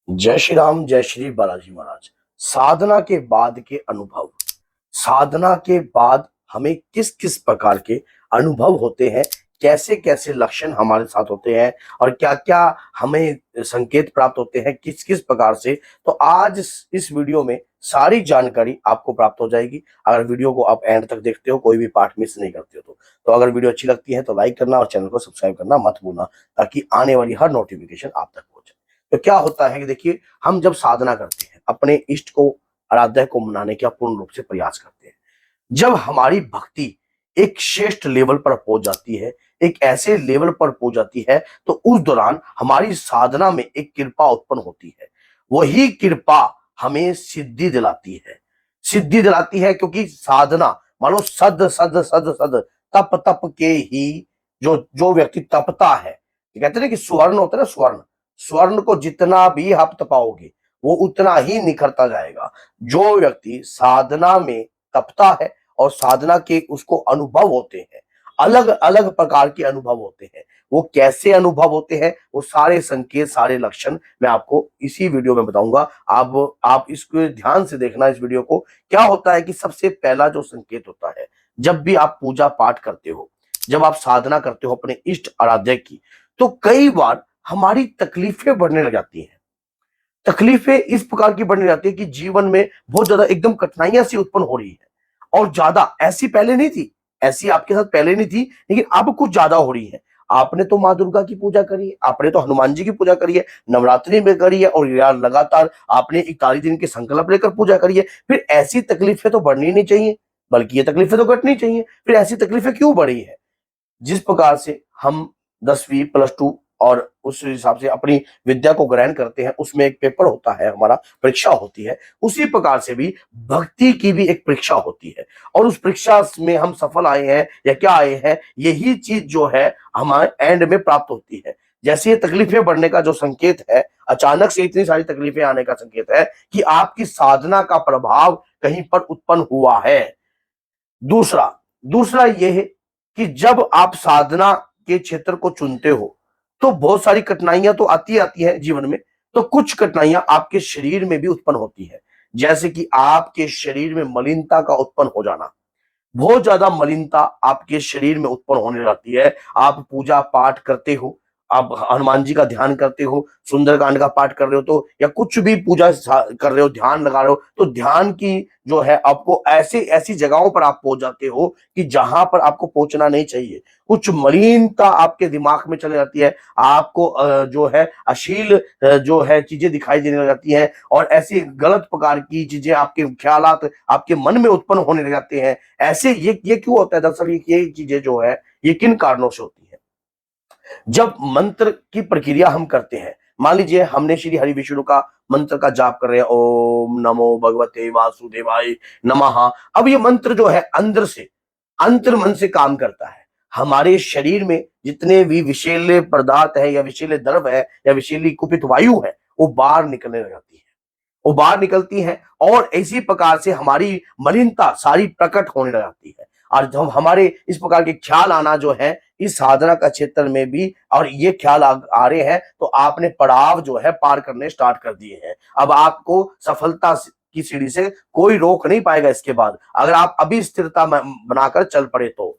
जय श्री राम, जय श्री बालाजी महाराज। साधना के बाद के अनुभव। साधना के बाद हमें किस किस प्रकार के अनुभव होते हैं, कैसे कैसे लक्षण हमारे साथ होते हैं और क्या क्या हमें संकेत प्राप्त होते हैं किस किस प्रकार से। तो आज इस वीडियो में सारी जानकारी आपको प्राप्त हो जाएगी। अगर वीडियो को आप एंड तक देखते हो, कोई भी पार्ट मिस नहीं करते हो तो अगर वीडियो अच्छी लगती है तो लाइक करना और चैनल को सब्सक्राइब करना मत भूलना, ताकि आने वाली हर नोटिफिकेशन आप तक पहुंचे। तो क्या होता है कि देखिए, हम जब साधना करते हैं, अपने इष्ट को, आराध्य को मनाने का पूर्ण रूप से प्रयास करते हैं, जब हमारी भक्ति एक श्रेष्ठ लेवल पर पहुंच जाती है, एक ऐसे लेवल पर पहुंच जाती है, तो उस दौरान हमारी साधना में एक कृपा उत्पन्न होती है। वही कृपा हमें सिद्धि दिलाती है। सिद्धि दिलाती है क्योंकि साधना, मानो सद सद सद सद, तप तप के ही जो जो व्यक्ति तपता है, ये कहते हैं कि स्वर्ण होता है ना, स्वर्ण, स्वर्ण को जितना भी आप तपाओगे वो उतना ही निखरता जाएगा। जो व्यक्ति साधना में तपता है और साधना के उसको अनुभव होते हैं, अलग अलग प्रकार के अनुभव होते हैं। वो कैसे अनुभव होते हैं, वो सारे संकेत, सारे लक्षण मैं आपको इसी वीडियो में बताऊंगा। आप इसको ध्यान से देखना, इस वीडियो को। क्या होता है कि सबसे पहला जो संकेत होता है, जब भी आप पूजा पाठ करते हो, जब आप साधना करते हो अपने इष्ट आराध्य की, तो कई बार हमारी तकलीफें बढ़ने लग जाती हैं। तकलीफें इस प्रकार की बढ़ने जाती है कि जीवन में बहुत ज्यादा एकदम कठिनाइयां सी उत्पन्न हो रही है, और ज्यादा ऐसी पहले नहीं थी, ऐसी आपके साथ पहले नहीं थी, लेकिन अब कुछ ज्यादा हो रही है। आपने तो माँ दुर्गा की पूजा करी है, आपने तो हनुमान जी की पूजा करी है, नवरात्रि में करी है, और यार लगातार आपने 41 दिन के संकल्प लेकर पूजा करी है। फिर ऐसी तकलीफें तो बढ़नी नहीं चाहिए, बल्कि ये तकलीफें तो घटनी चाहिए। फिर ऐसी तकलीफें क्यों बढ़ी है? जिस प्रकार से हम 10वीं प्लस टू और उस हिसाब से अपनी विद्या को ग्रहण करते हैं, उसमें एक पेपर होता है, हमारा परीक्षा होती है, उसी प्रकार से भी भक्ति की भी एक परीक्षा होती है। और उस परीक्षा में हम सफल आए हैं या क्या आए हैं, यही चीज जो है हमारे एंड में प्राप्त होती है। जैसे ये तकलीफें बढ़ने का जो संकेत है, अचानक से इतनी सारी तकलीफें आने का संकेत है कि आपकी साधना का प्रभाव कहीं पर उत्पन्न हुआ है। दूसरा दूसरा ये है कि जब आप साधना के क्षेत्र को चुनते हो, तो बहुत सारी कठिनाइयां तो आती हैं जीवन में। तो कुछ कठिनाइयां आपके शरीर में भी उत्पन्न होती है, जैसे कि आपके शरीर में मलिनता का उत्पन्न हो जाना। बहुत ज्यादा मलिनता आपके शरीर में उत्पन्न होने लगती है। आप पूजा पाठ करते हो, आप हनुमान जी का ध्यान करते हो, सुंदरकांड का पाठ कर रहे हो, तो या कुछ भी पूजा कर रहे हो, ध्यान लगा रहे हो, तो ध्यान की जो है आपको ऐसे ऐसी जगहों पर आप पहुंच जाते हो कि जहां पर आपको पहुंचना नहीं चाहिए। कुछ मलिनता आपके दिमाग में चले जाती है, आपको जो है अश्लील जो है चीजें दिखाई देने लग जाती हैं, और ऐसी गलत प्रकार की चीजें, आपके ख्यालात आपके मन में उत्पन्न होने लग जाते हैं। ऐसे ये क्यों होता है? दरअसल ये चीजें जो है, ये किन कारणों से होती है? जब मंत्र की प्रक्रिया हम करते हैं, मान लीजिए हमने श्री हरि विष्णु का मंत्र का जाप कर रहे हैं, ओम नमो भगवते वासुदेवाय नमः। अब ये मंत्र जो है अंदर से, अंतर मन से काम करता है। हमारे शरीर में जितने भी विषैले पदार्थ है या विषैले द्रव है या विषैली कुपित वायु है, वो बाहर निकलने लग जाती है, वो बाहर निकलती है, और इसी प्रकार से हमारी मलिनता सारी प्रकट होने लग जाती है। और जब हमारे इस प्रकार के ख्याल आना जो है इस साधना का क्षेत्र में भी, और ये ख्याल आ रहे हैं, तो आपने पड़ाव जो है पार करने स्टार्ट कर दिए हैं। अब आपको सफलता की सीढ़ी से कोई रोक नहीं पाएगा इसके बाद, अगर आप अभी स्थिरता बनाकर चल पड़े तो।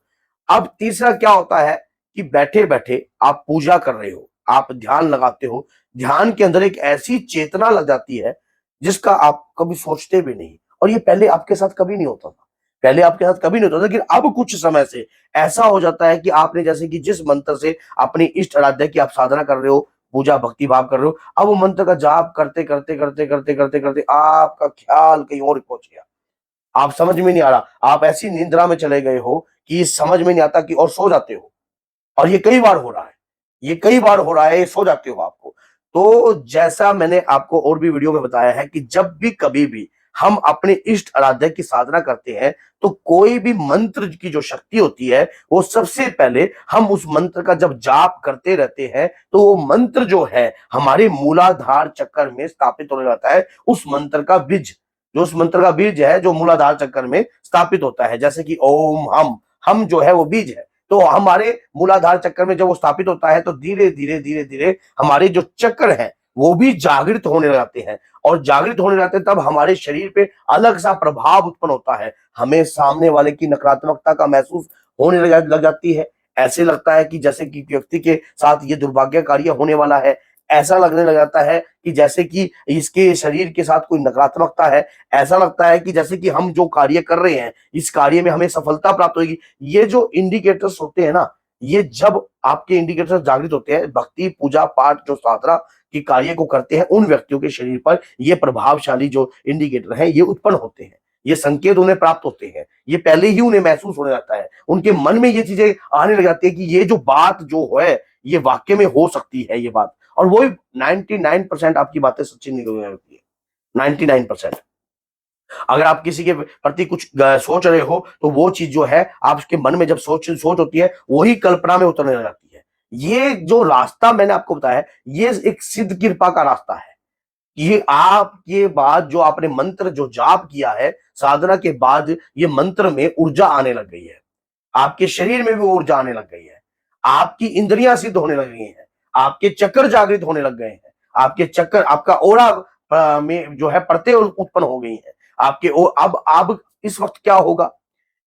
अब तीसरा क्या होता है कि बैठे बैठे आप पूजा कर रहे हो, आप ध्यान लगाते हो, ध्यान के अंदर एक ऐसी चेतना लग जाती है जिसका आप कभी सोचते भी नहीं, और ये पहले आपके साथ कभी नहीं होता था। पहले आपके साथ कभी नहीं होता था, लेकिन अब कुछ समय से ऐसा हो जाता है कि आपने, जैसे कि जिस मंत्र से अपनी इष्ट आराध्य की आप साधना कर रहे हो, पूजा भक्ति भाव कर रहे हो, अब वो मंत्र का जाप करते करते करते करते करते करते आपका ख्याल कहीं और पहुंच गया। आप समझ में नहीं आ रहा, आप ऐसी निंद्रा में चले गए हो कि समझ में नहीं आता, कि और सो जाते हो। और ये कई बार हो रहा है, ये कई बार हो रहा है, ये सो जाते हो आपको। तो जैसा मैंने आपको और भी वीडियो में बताया है कि जब भी कभी भी हम अपने इष्ट आराध्य की साधना करते हैं, तो कोई भी मंत्र की जो शक्ति होती है, वो सबसे पहले हम उस मंत्र का जब जाप करते रहते हैं, तो वो मंत्र जो है हमारे मूलाधार चक्र में स्थापित होने जाता है। उस मंत्र का बीज, जो उस मंत्र का बीज है, जो मूलाधार चक्र में स्थापित होता है, जैसे कि ओम हम जो है वो बीज है। तो हमारे मूलाधार चक्र में जब वो स्थापित होता है, तो धीरे धीरे धीरे धीरे हमारे जो चक्र है वो भी जागृत होने लगते हैं, और जागृत होने लगते हैं तब हमारे शरीर पे अलग सा प्रभाव उत्पन्न होता है। हमें सामने वाले की नकारात्मकता का महसूस होने लग जाती है। ऐसे लगता है कि जैसे कि व्यक्ति के साथ ये दुर्भाग्य कार्य होने वाला है। ऐसा लगने लग जाता है कि जैसे कि इसके शरीर के साथ कोई नकारात्मकता है। ऐसा लगता है कि जैसे कि हम जो कार्य कर रहे हैं, इस कार्य में हमें सफलता प्राप्त होगी। ये जो इंडिकेटर्स होते हैं ना, ये जब आपके इंडिकेटर्स जागृत होते हैं, भक्ति, पूजा, पाठ, जो साधना की कार्य को करते हैं, उन व्यक्तियों के शरीर पर ये प्रभावशाली जो इंडिकेटर हैं, ये उत्पन्न होते हैं। ये संकेत उन्हें प्राप्त होते हैं। ये पहले ही उन्हें महसूस होने लगता है। उनके मन में ये चीजें आने लग जाती है कि ये जो बात जो है, ये वाक्य में हो सकती है ये बात। और वही 99% आपकी बातें सच्ची निकल होती है। 99%। अगर आप किसी के प्रति कुछ सोच रहे हो, तो वो चीज जो है आपके मन में जब सोच सोच होती है, वही कल्पना में उतरने लगती है। ये जो रास्ता मैंने आपको बताया, ये एक सिद्ध कृपा का रास्ता है। ये आपके बाद जो आपने मंत्र जो जाप किया है, साधना के बाद ये मंत्र में ऊर्जा आने लग गई है। आपके शरीर में भी ऊर्जा आने लग गई है। आपकी इंद्रियां सिद्ध होने लग गई हैं। आपके चक्र जागृत होने लग गए हैं। आपके चक्र, आपका ओरा में जो है परतें उत्पन्न हो गई हैं। आपके अब इस वक्त क्या होगा?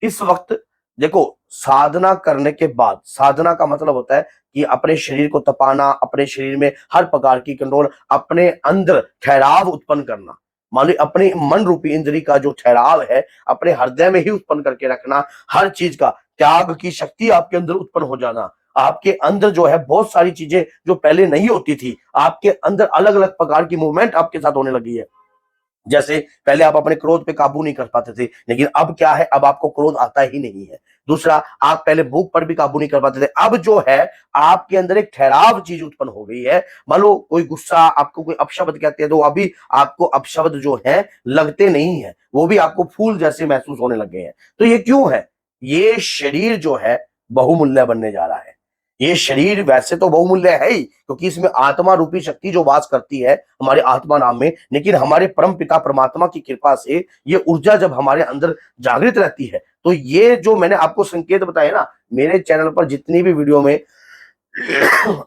इस वक्त देखो, साधना करने के बाद, साधना का मतलब होता है कि अपने शरीर को तपाना, अपने शरीर में हर प्रकार की कंट्रोल, अपने अंदर ठहराव उत्पन्न करना। मान ली अपने मन रूपी इंद्री का जो ठहराव है, अपने हृदय में ही उत्पन्न करके रखना। हर चीज का त्याग की शक्ति आपके अंदर उत्पन्न हो जाना। आपके अंदर जो है बहुत सारी चीजें जो पहले नहीं होती थी, आपके अंदर अलग अलग प्रकार की मूवमेंट आपके साथ होने लगी है। जैसे पहले आप अपने क्रोध पे काबू नहीं कर पाते थे, लेकिन अब क्या है, अब आपको क्रोध आता ही नहीं है। दूसरा, आप पहले भूख पर भी काबू नहीं कर पाते थे, अब जो है आपके अंदर एक ठहराव चीज उत्पन्न हो गई है। मान लो कोई गुस्सा, आपको कोई अपशब्द कहते हैं, तो अभी आपको अपशब्द जो है लगते नहीं है, वो भी आपको फूल जैसे महसूस होने लग गए हैं। तो ये क्यों है? ये शरीर जो है बहुमूल्य बनने जा रहा है। ये शरीर वैसे तो बहुमूल्य है ही, क्योंकि इसमें आत्मा रूपी शक्ति जो वास करती है हमारे आत्मा नाम में, लेकिन हमारे परम पिता परमात्मा की कृपा से ये ऊर्जा जब हमारे अंदर जागृत रहती है, तो ये जो मैंने आपको संकेत बताए ना, मेरे चैनल पर जितनी भी वीडियो में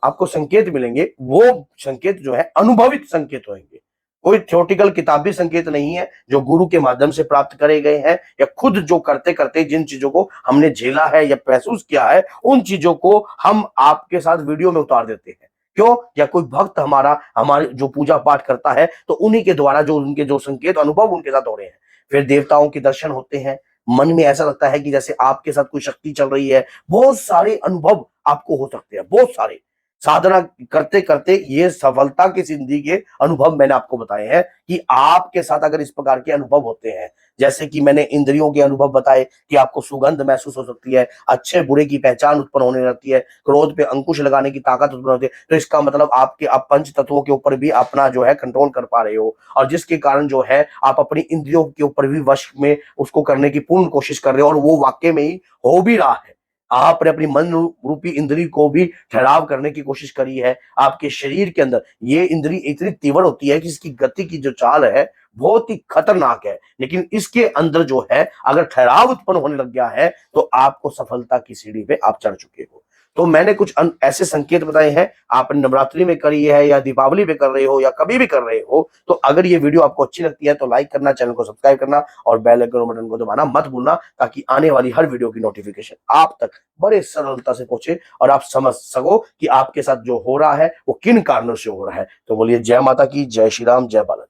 आपको संकेत मिलेंगे, वो संकेत जो है अनुभवित संकेत होंगे। कोई थ्योरेटिकल किताबी संकेत नहीं है जो गुरु के माध्यम से प्राप्त करे गए हैं, या खुद जो करते करते जिन चीजों को हमने झेला है या महसूस किया है, उन चीजों को हम आपके साथ वीडियो में उतार देते हैं। क्यों? या कोई भक्त हमारा हमारे जो पूजा पाठ करता है, तो उन्हीं के द्वारा जो उनके जो संकेत अनुभव उनके साथ हो रहे हैं। फिर देवताओं के दर्शन होते हैं। मन में ऐसा लगता है कि जैसे आपके साथ कोई शक्ति चल रही है। बहुत सारे अनुभव आपको हो सकते हैं, बहुत सारे। साधना करते करते ये सफलता की जिंदगी के अनुभव मैंने आपको बताए हैं कि आपके साथ अगर इस प्रकार के अनुभव होते हैं, जैसे कि मैंने इंद्रियों के अनुभव बताए कि आपको सुगंध महसूस हो सकती है, अच्छे बुरे की पहचान उत्पन्न होने लगती है, क्रोध पे अंकुश लगाने की ताकत उत्पन्न होती है, तो इसका मतलब आपके आप पंच तत्वों के ऊपर भी अपना जो है कंट्रोल कर पा रहे हो, और जिसके कारण जो है आप अपनी इंद्रियों के ऊपर भी वश में उसको करने की पूर्ण कोशिश कर रहे हो, और वो वाकई में ही हो भी रहा है। आपने अपनी मन रूपी इंद्री को भी ठहराव करने की कोशिश करी है। आपके शरीर के अंदर ये इंद्री इतनी तीव्र होती है कि इसकी गति की जो चाल है बहुत ही खतरनाक है, लेकिन इसके अंदर जो है अगर ठहराव उत्पन्न होने लग गया है, तो आपको सफलता की सीढ़ी पे आप चढ़ चुके हो। तो मैंने कुछ ऐसे संकेत बताए हैं, आप नवरात्रि में करी है या दीपावली पे कर रहे हो या कभी भी कर रहे हो, तो अगर ये वीडियो आपको अच्छी लगती है तो लाइक करना, चैनल को सब्सक्राइब करना और बेल आइकन बटन को दबाना मत भूलना, ताकि आने वाली हर वीडियो की नोटिफिकेशन आप तक बड़े सरलता से पहुंचे और आप समझ सको कि आपके साथ जो हो रहा है वो किन कारणों से हो रहा है। तो बोलिए जय माता की, जय श्री राम, जय बालाजी।